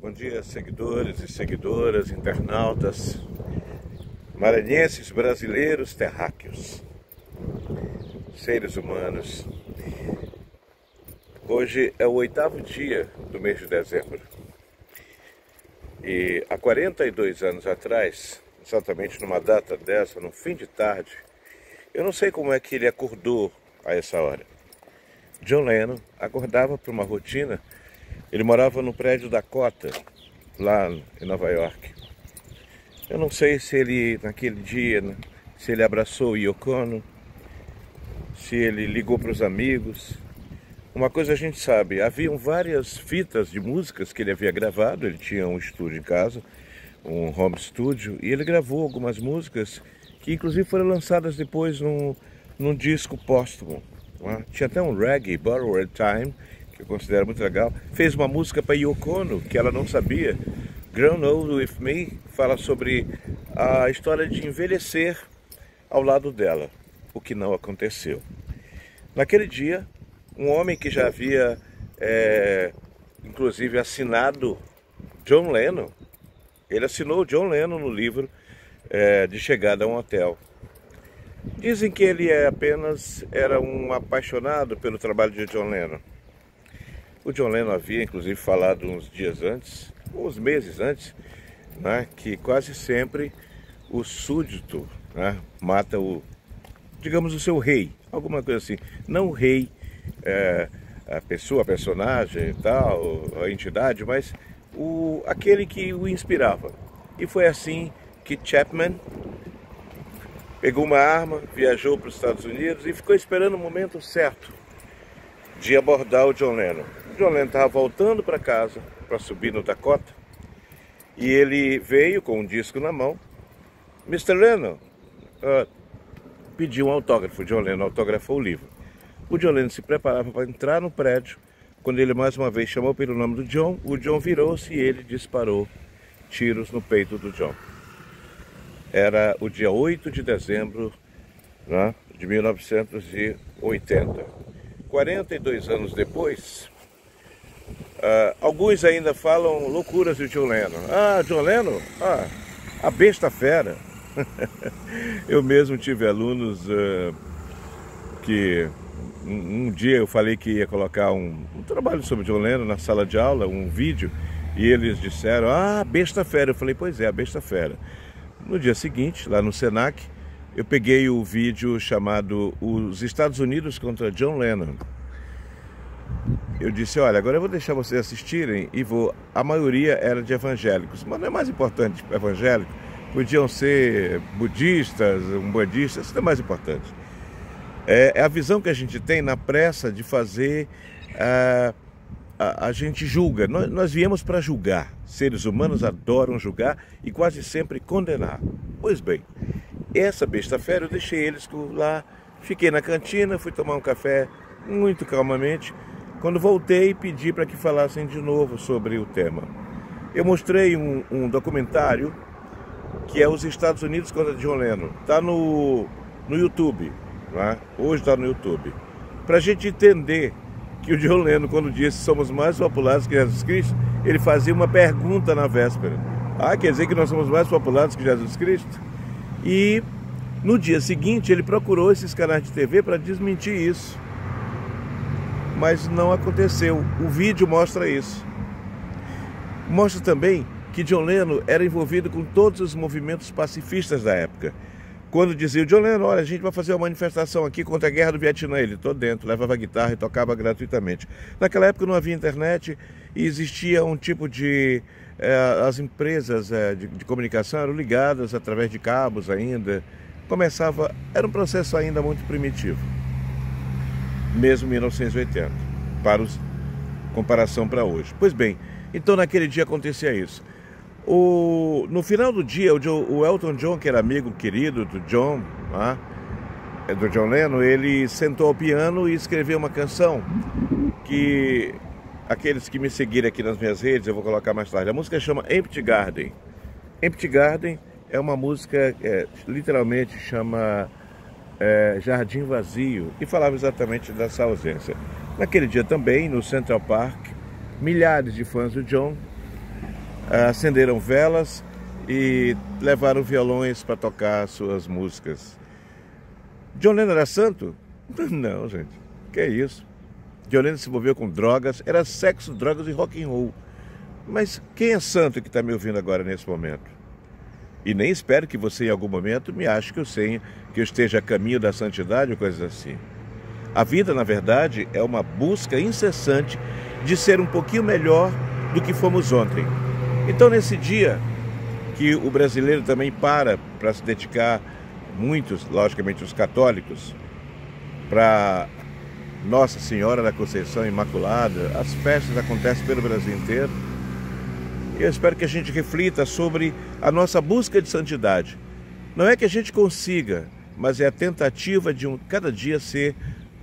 bom dia, seguidores e seguidoras, internautas, maranhenses, brasileiros, terráqueos, seres humanos. Hoje é o 8º dia do mês de dezembro e há 42 anos atrás, exatamente numa data dessa, no fim de tarde, eu não sei como é que ele acordou a essa hora. John Lennon acordava para uma rotina. Ele morava no prédio Dakota, lá em Nova York. Eu não sei se ele, naquele dia, se ele abraçou Yoko Ono, se ele ligou para os amigos. Uma coisa a gente sabe, haviam várias fitas de músicas que ele havia gravado. Ele tinha um estúdio em casa, um home studio, e ele gravou algumas músicas que inclusive foram lançadas depois num disco póstumo. Tinha até um reggae, Borrowed Time, que eu considero muito legal. Fez uma música para Yoko Ono, que ela não sabia, Grown Old With Me, fala sobre a história de envelhecer ao lado dela, o que não aconteceu. Naquele dia, um homem que já havia, inclusive, assinado John Lennon, ele assinou John Lennon no livro de Chegada a um Hotel. Dizem que ele apenas era um apaixonado pelo trabalho de John Lennon. O John Lennon havia, inclusive, falado uns dias antes, uns meses antes, que quase sempre o súdito mata digamos, o seu rei, alguma coisa assim. Não o rei, a pessoa, a personagem e tal, a entidade, mas aquele que o inspirava. E foi assim que Chapman pegou uma arma, viajou para os Estados Unidos e ficou esperando o momento certo de abordar o John Lennon. O John Lennon estava voltando para casa, para subir no Dakota, e ele veio com um disco na mão. Mr. Lennon pediu um autógrafo. O John Lennon autografou o livro. O John Lennon se preparava para entrar no prédio, quando ele mais uma vez chamou pelo nome do John. O John virou-se e ele disparou tiros no peito do John. Era o dia 8 de dezembro de 1980. 42 anos depois, alguns ainda falam loucuras de John Lennon. John Lennon? A besta fera. Eu mesmo tive alunos que um dia eu falei que ia colocar um trabalho sobre John Lennon na sala de aula, um vídeo, e eles disseram, besta fera. Eu falei, pois é, a besta fera. No dia seguinte, lá no Senac, eu peguei o vídeo chamado Os Estados Unidos contra John Lennon. Eu disse, olha, agora eu vou deixar vocês assistirem e a maioria era de evangélicos, mas não é mais importante evangélico, podiam ser budistas, umbandistas, isso não é mais importante. É a visão que a gente tem na pressa de fazer, a gente julga, nós viemos para julgar, seres humanos adoram julgar e quase sempre condenar. Pois bem, essa besta fera eu deixei eles lá, fiquei na cantina, fui tomar um café muito calmamente. Quando voltei, pedi para que falassem de novo sobre o tema. Eu mostrei um documentário que é Os Estados Unidos contra John Lennon. Está no YouTube, hoje está no YouTube. Para a gente entender que o John Lennon, quando disse somos mais populares que Jesus Cristo, ele fazia uma pergunta na véspera. Quer dizer que nós somos mais populares que Jesus Cristo? E no dia seguinte ele procurou esses canais de TV para desmentir isso. Mas não aconteceu. O vídeo mostra isso. Mostra também que John Lennon era envolvido com todos os movimentos pacifistas da época. Quando dizia o John Lennon, olha, a gente vai fazer uma manifestação aqui contra a guerra do Vietnã, ele todo dentro, levava guitarra e tocava gratuitamente. Naquela época não havia internet e existia um tipo de... as empresas de comunicação eram ligadas através de cabos ainda. Era um processo ainda muito primitivo, mesmo em 1980, comparação para hoje. Pois bem, então naquele dia acontecia isso. No final do dia, o Elton John, que era amigo querido do John, do John Lennon, ele sentou ao piano e escreveu uma canção que aqueles que me seguirem aqui nas minhas redes, eu vou colocar mais tarde. A música chama Empty Garden. Empty Garden é uma música, literalmente chama Jardim Vazio, e falava exatamente dessa ausência. Naquele dia também, no Central Park, milhares de fãs do John acenderam velas e levaram violões para tocar suas músicas. John Lennon era santo? Não, gente, que é isso? John Lennon se envolveu com drogas, era sexo, drogas e rock and roll. Mas quem é santo que está me ouvindo agora nesse momento? E nem espero que você em algum momento me ache que eu esteja a caminho da santidade ou coisas assim. A vida, na verdade, é uma busca incessante de ser um pouquinho melhor do que fomos ontem. Então, nesse dia que o brasileiro também para se dedicar, muitos, logicamente os católicos, para Nossa Senhora da Conceição Imaculada, as festas acontecem pelo Brasil inteiro. Eu espero que a gente reflita sobre a nossa busca de santidade. Não é que a gente consiga, mas é a tentativa de cada dia ser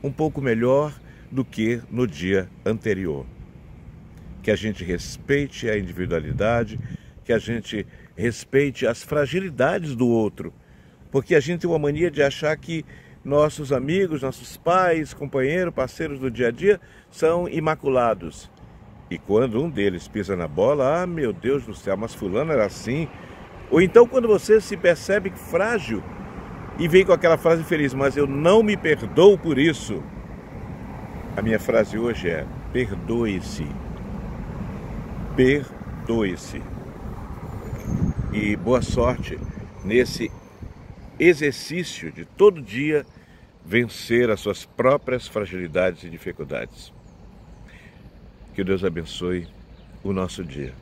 um pouco melhor do que no dia anterior. Que a gente respeite a individualidade, que a gente respeite as fragilidades do outro, porque a gente tem uma mania de achar que nossos amigos, nossos pais, companheiros, parceiros do dia a dia são imaculados. E quando um deles pisa na bola, ah, meu Deus do céu, mas fulano era assim. Ou então quando você se percebe frágil e vem com aquela frase feliz, mas eu não me perdoo por isso. A minha frase hoje é: perdoe-se. Perdoe-se. E boa sorte nesse exercício de todo dia vencer as suas próprias fragilidades e dificuldades. Que Deus abençoe o nosso dia.